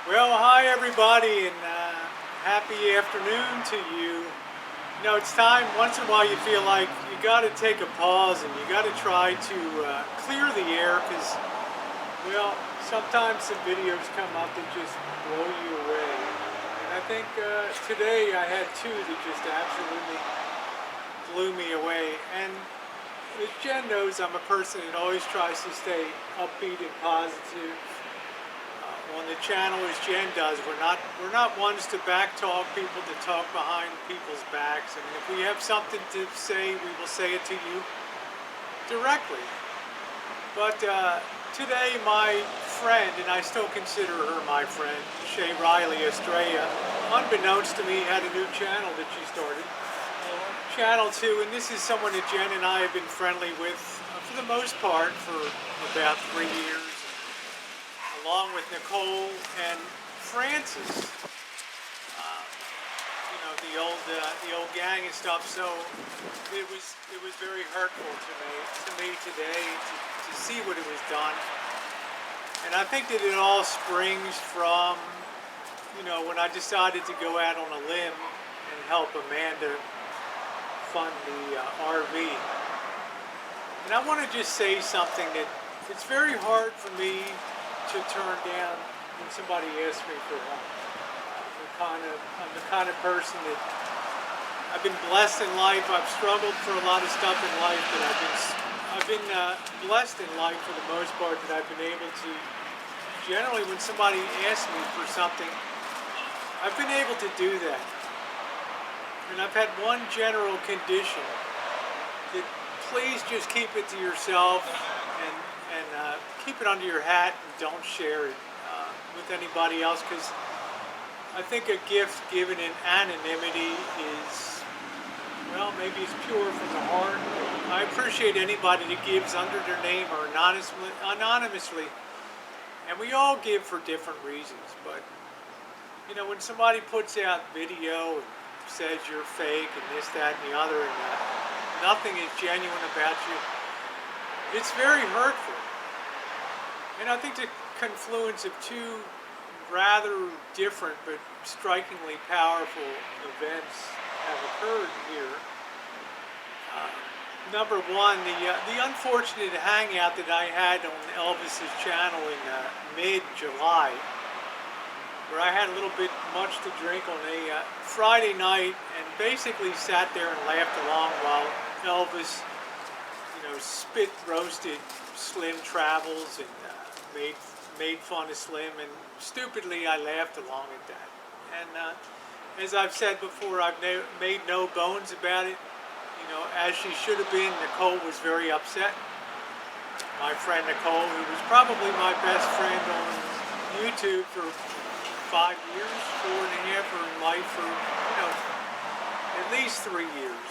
Well, hi everybody, and happy afternoon to you. You know, it's time, once in a while you feel like you got to take a pause and you got to try to clear the air because, well, sometimes the videos come up that just blow you away. And I think today I had two that just absolutely blew me away. And as Jen knows, I'm a person that always tries to stay upbeat and positive on the channel as Jen does. We're not ones to backtalk people, to talk behind people's backs. I mean, if we have something to say, we will say it to you directly. But today, my friend, and I still consider her my friend, Shay Riley Estrella, unbeknownst to me, had a new channel that she started. Channel 2, and this is someone that Jen and I have been friendly with for the most part for about 3 years, along with Nicole and Francis. You know, the old gang and stuff. So it was very hurtful to me today to see what it was done. And I think that it all springs from, you know, when I decided to go out on a limb and help Amanda fund the RV. And I want to just say something that it's very hard for me to turn down when somebody asks me for help. I'm the kind of person that I've been blessed in life. I've struggled for a lot of stuff in life, but I've been blessed in life for the most part that I've been able to. Generally, when somebody asks me for something, I've been able to do that. And I've had one general condition that please just keep it to yourself and keep it under your hat and don't share it with anybody else, because I think a gift given in anonymity is, well, maybe it's pure from the heart. I appreciate anybody that gives under their name or anonymously, and we all give for different reasons. But you know, when somebody puts out video and says you're fake and this, that, and the other, and nothing is genuine about you, it's very hurtful. And I think the confluence of two rather different but strikingly powerful events have occurred here. Number one, the unfortunate hangout that I had on Elvis's channel in mid-July, where I had a little bit much to drink on a Friday night and basically sat there and laughed along while Elvis, you know, spit roasted Slim Travels and made fun of Slim, and stupidly I laughed along at that. And as I've said before, I've made no bones about it. You know, as she should have been, Nicole was very upset. My friend Nicole, who was probably my best friend on YouTube for 5 years, 4.5, or in life for, you know, at least 3 years.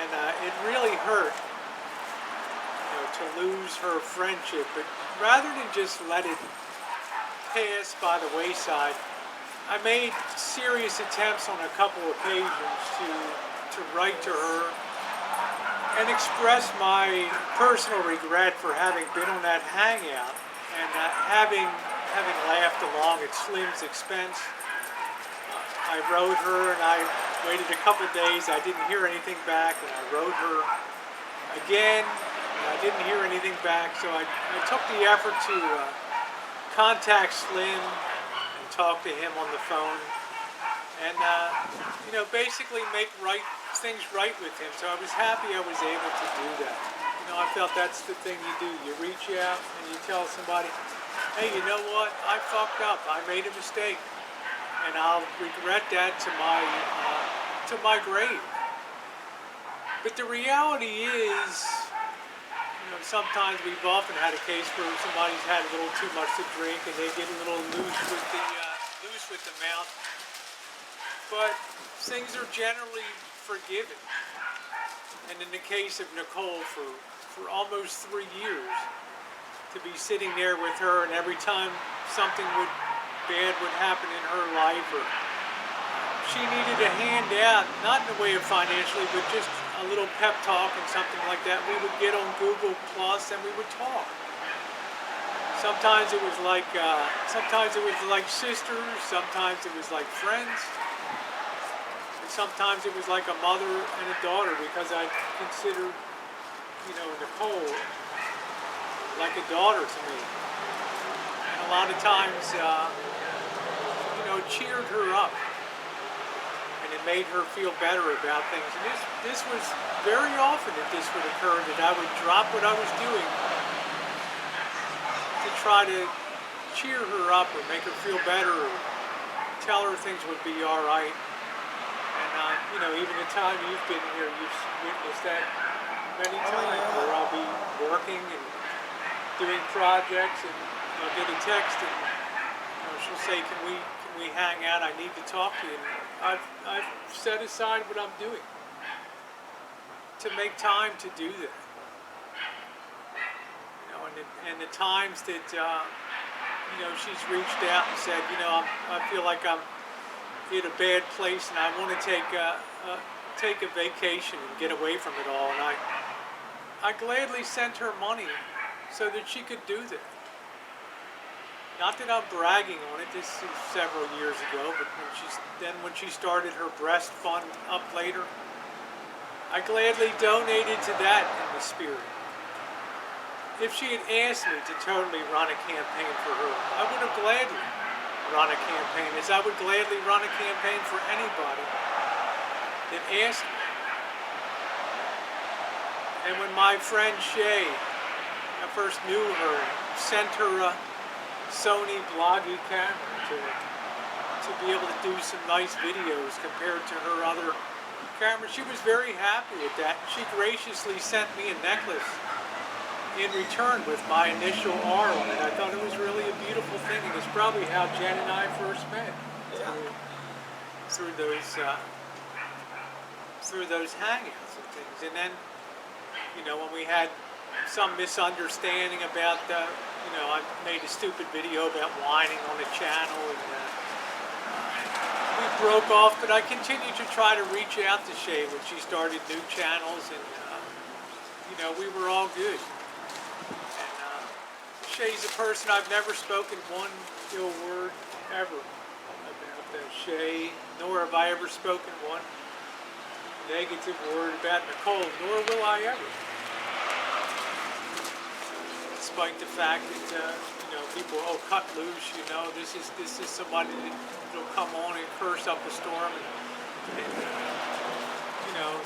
And it really hurt, you know, to lose her friendship. But rather than just let it pass by the wayside, I made serious attempts on a couple occasions to write to her and express my personal regret for having been on that hangout and having laughed along at Slim's expense. I wrote her and I waited a couple days. I didn't hear anything back, and I wrote her again and I didn't hear anything back. So I took the effort to contact Slim and talk to him on the phone and you know, basically make things right with him. So I was happy I was able to do that. You know, I felt that's the thing you do. You reach out and you tell somebody, hey, you know what? I fucked up. I made a mistake, and I'll regret that to my grave. But the reality is, you know, sometimes we've often had a case where somebody's had a little too much to drink and they get a little loose with the mouth. But things are generally forgiven. And in the case of Nicole, for almost 3 years, to be sitting there with her, and every time something bad would happen in her life, or she needed a hand out, not in the way of financially, but just a little pep talk and something like that, we would get on Google Plus and we would talk. Sometimes it was like sisters, sometimes it was like friends, and sometimes it was like a mother and a daughter, because I considered, Nicole like a daughter to me. And a lot of times, cheered her up, and it made her feel better about things. And this was very often that this would occur, that I would drop what I was doing to try to cheer her up or make her feel better or tell her things would be all right. And even the time you've been here, you've witnessed that many times, where I'll be working and doing projects, and I'll get a text, and she'll say, can we hang out? I need to talk to you. And I've set aside what I'm doing to make time to do that. And the times that she's reached out and said, I feel like I'm in a bad place and I want to take a vacation and get away from it all. And I gladly sent her money so that she could do that. Not that I'm bragging on it. This is several years ago, but when she started her breast fund up later, I gladly donated to that in the spirit. If she had asked me to totally run a campaign for her, I would have gladly run a campaign, as I would gladly run a campaign for anybody that asked me. And when my friend Shay, I first knew her, sent her a Sony Bloggy camera to be able to do some nice videos compared to her other camera, she was very happy with that. She graciously sent me a necklace in return with my initial R on it. I thought it was really a beautiful thing, and it's probably how Jen and I first met, through those hangouts and things. And then, when we had some misunderstanding about I made a stupid video about whining on the channel, and we broke off, but I continued to try to reach out to Shay when she started new channels, and we were all good. Shay's a person I've never spoken one ill word ever about Shay, nor have I ever spoken one negative word about Nicole, nor will I ever. Despite the fact that people cut loose, this is somebody that'll come on and curse up a storm, and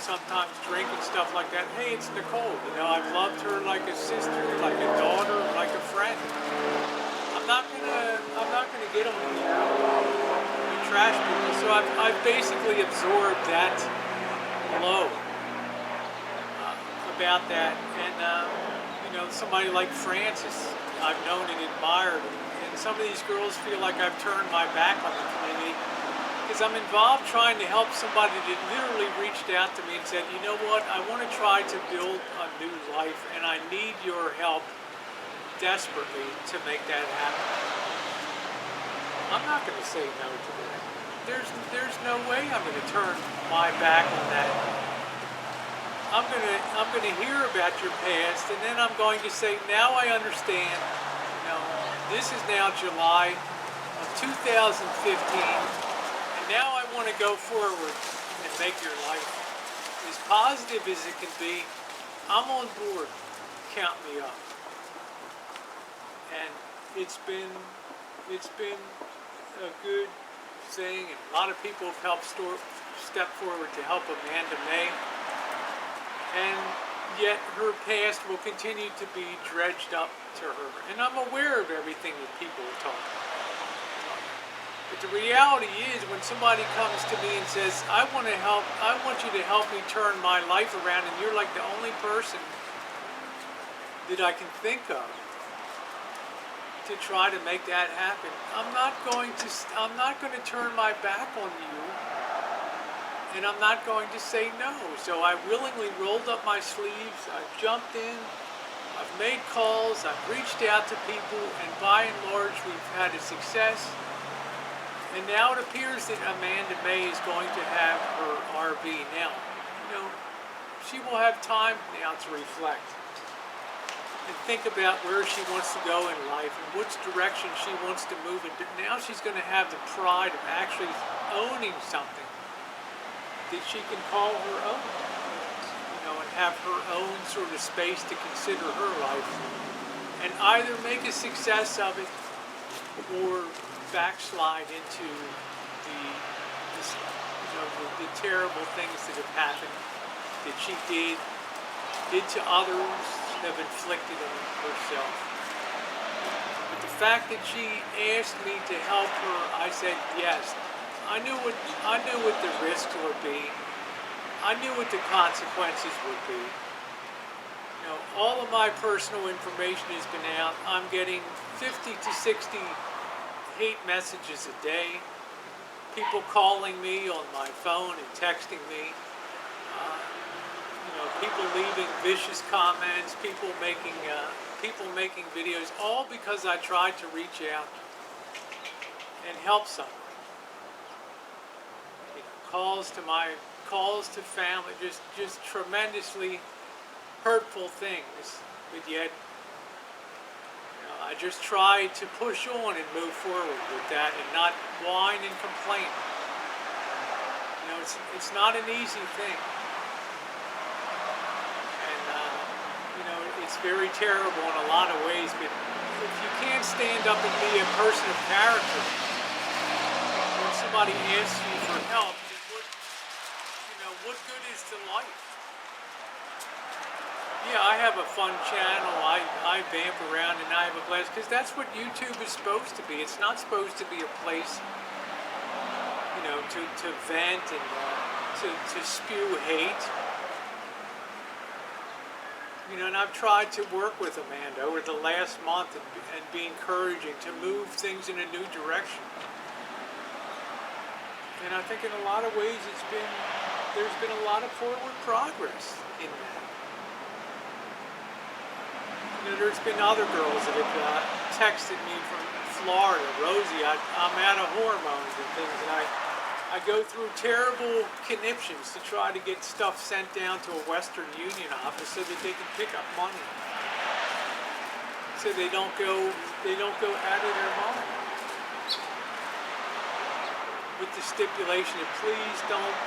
sometimes drink and stuff like that. Hey, it's Nicole. I've loved her like a sister, like a daughter, like a friend. I'm not gonna get on here and trash people. So I've basically absorbed that blow about that. And somebody like Francis, I've known and admired, and some of these girls feel like I've turned my back on the community, because I'm involved trying to help somebody that literally reached out to me and said, you know what, I want to try to build a new life, and I need your help desperately to make that happen. I'm not going to say no to that. There's no way I'm going to turn my back on that. I'm going to hear about your past, and then I'm going to say, now I understand. This is now July of 2015. Now I want to go forward and make your life as positive as it can be. I'm on board. Count me up. And it's been a good thing, and a lot of people have helped step forward to help Amanda May. And yet her past will continue to be dredged up to her. And I'm aware of everything that people are talking about. But the reality is, when somebody comes to me and says, I want you to help me turn my life around, and you're like the only person that I can think of to try to make that happen, I'm not going to turn my back on you, and I'm not going to say no. So I willingly rolled up my sleeves, I've jumped in, I've made calls, I've reached out to people, and by and large we've had a success. And now it appears that Amanda May is going to have her RV. Now, she will have time now to reflect. and think about where she wants to go in life and which direction she wants to move in. Now she's going to have the pride of actually owning something that she can call her own, and have her own sort of space to consider her life, and either make a success of it or backslide into the terrible things that have happened, that she did to others, have inflicted on herself. But the fact that she asked me to help her, I said yes. I knew what the risks would be. I knew what the consequences would be. All of my personal information has been out. I'm getting 50 to 60 hate messages a day. People calling me on my phone and texting me. People leaving vicious comments. People making videos, all because I tried to reach out and help someone. Calls to family, just tremendously hurtful things, but yet I just try to push on and move forward with that and not whine and complain. It's not an easy thing, and it's very terrible in a lot of ways, but if you can't stand up and be a person of character when somebody asks you for help, then what good is the life? Yeah, I have a fun channel. I vamp around and I have a blast, because that's what YouTube is supposed to be. It's not supposed to be a place, to vent and to spew hate. And I've tried to work with Amanda over the last month and be encouraging to move things in a new direction. And I think in a lot of ways there's been a lot of forward progress in that. There's been other girls that have texted me from Florida, Rosie, I'm out of hormones and things, and I go through terrible conniptions to try to get stuff sent down to a Western Union office so that they can pick up money, so they don't go out of their mind, with the stipulation of please don't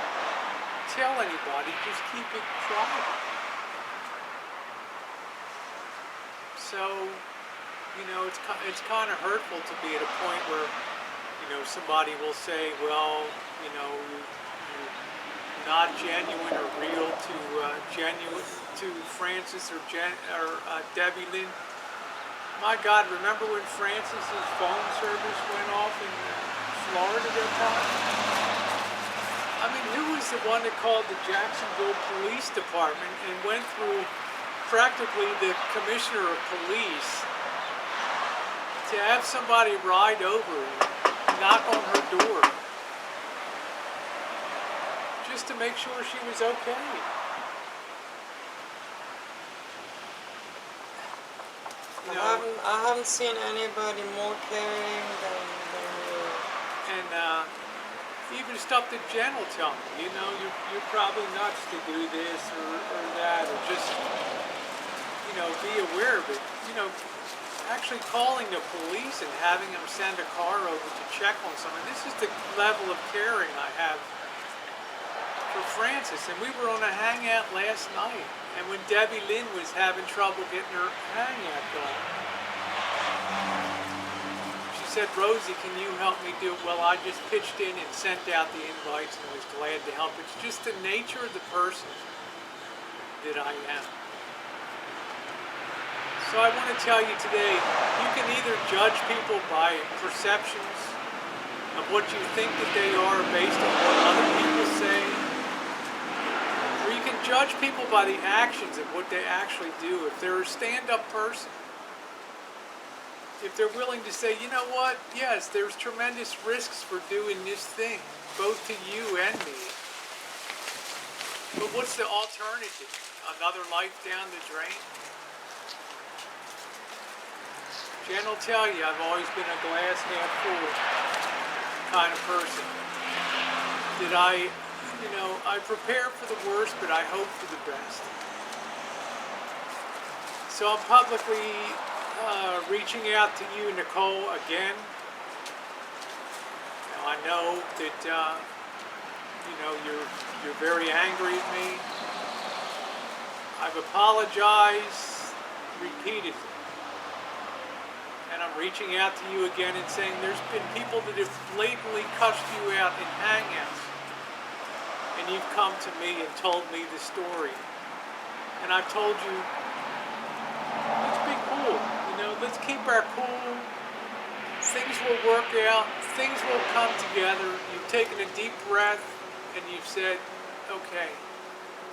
tell anybody, just keep it private. So, it's kind of hurtful to be at a point where, somebody will say, well, you're not genuine or real to Francis or Debbie Lynn. My God, remember when Francis's phone service went off in Florida that time? I mean, who was the one that called the Jacksonville Police Department and went through practically the commissioner of police to have somebody ride over and knock on her door just to make sure she was okay? I haven't seen anybody more caring than you. And even stuff that Jen will tell me, you're probably nuts to do this or that, or just be aware of it. Actually calling the police and having them send a car over to check on someone. This is the level of caring I have for Francis. And we were on a hangout last night, and when Debbie Lynn was having trouble getting her hangout going, she said, Rosie, can you help me do it? Well, I just pitched in and sent out the invites and was glad to help. It's just the nature of the person that I am. So I want to tell you today, you can either judge people by perceptions of what you think that they are based on what other people say, or you can judge people by the actions of what they actually do. If they're a stand-up person, if they're willing to say, you know what, yes, there's tremendous risks for doing this thing, both to you and me, but what's the alternative? Another life down the drain? Jen will tell you I've always been a glass half full kind of person. That I prepare for the worst, but I hope for the best. So I'm publicly reaching out to you, Nicole, again. Now, I know that you're very angry at me. I've apologized repeatedly. And I'm reaching out to you again and saying there's been people that have blatantly cussed you out in hangouts. And you've come to me and told me the story. And I've told you, let's be cool. Let's keep our cool. Things will work out. Things will come together. You've taken a deep breath and you've said, okay.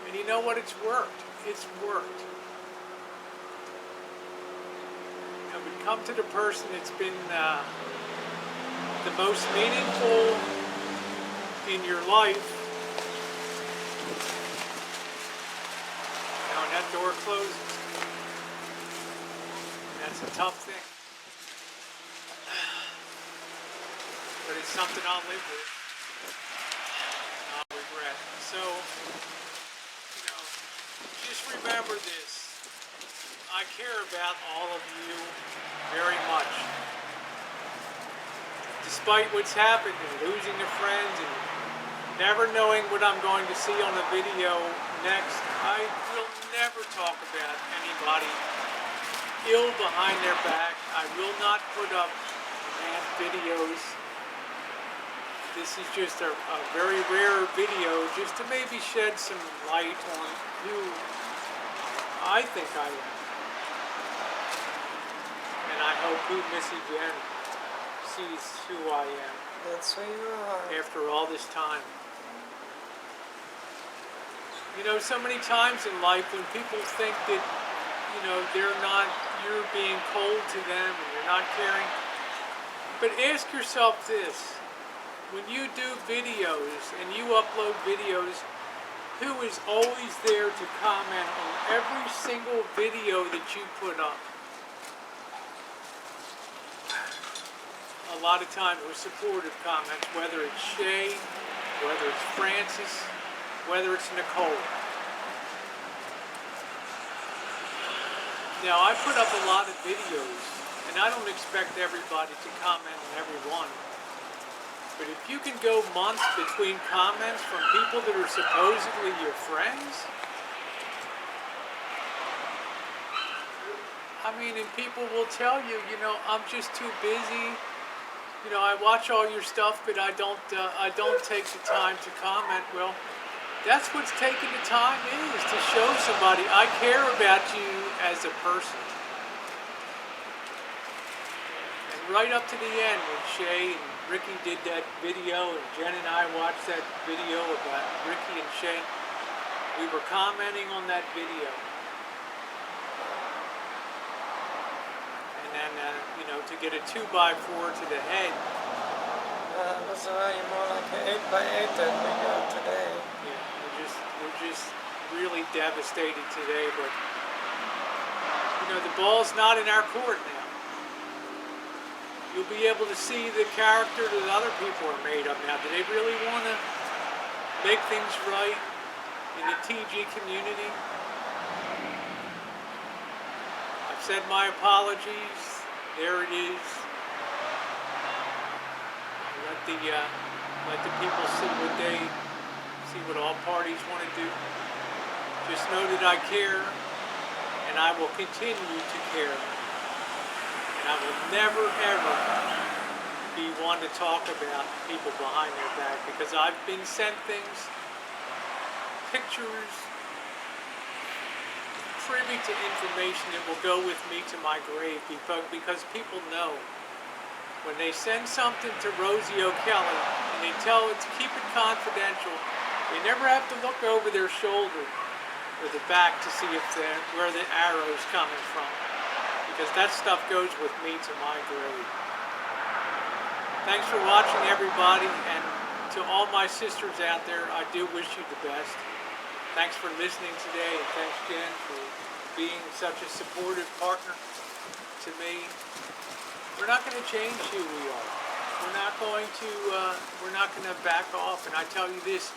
And you know what? It's worked. It's worked. Now we come to the person that's been the most meaningful in your life. Now when that door closes, that's a tough thing. But it's something I'll live with. I'll regret. So, just remember this. I care about all of you very much. Despite what's happened and losing a friend and never knowing what I'm going to see on a video next, I will never talk about anybody ill behind their back. I will not put up bad videos. This is just a very rare video just to maybe shed some light on who I think I am. And I hope who Missy Jenn sees who I am. That's who you are. After all this time. So many times in life when people think that, you're being cold to them and you're not caring. But ask yourself this. When you do videos and you upload videos, who is always there to comment on every single video that you put up? A lot of times with supportive comments, whether it's Shay, whether it's Francis, whether it's Nicole. Now, I put up a lot of videos, and I don't expect everybody to comment on every one. But if you can go months between comments from people that are supposedly your friends, and people will tell you, I'm just too busy. I watch all your stuff, but I don't take the time to comment. Well, that's what's taking the time is to show somebody I care about you as a person. And right up to the end, when Shay and Ricky did that video, and Jen and I watched that video about Ricky and Shay, we were commenting on that video. And then, to get a 2x4 to the head. It was already more like an 8x8 that we got today. Yeah, we're just really devastated today, but, the ball's not in our court now. You'll be able to see the character that other people are made of now. Do they really want to make things right in the TG community? I've said my apologies. There it is. Let the people see what all parties want to do. Just know that I care, and I will continue to care. I will never, ever be one to talk about people behind their back because I've been sent things, pictures, privy to information that will go with me to my grave because people know when they send something to Rosie O'Kelly and they tell it to keep it confidential, they never have to look over their shoulder or the back to see where the arrow's coming from. Because that stuff goes with me to my grave. Thanks for watching, everybody, and to all my sisters out there, I do wish you the best. Thanks for listening today, and thanks, Jen, for being such a supportive partner to me. We're not going to change who we are. We're not going to back off. And I tell you this: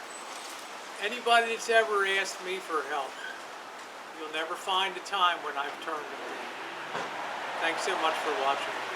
anybody that's ever asked me for help, You'll never find a time when I've turned them down. Thanks so much for watching.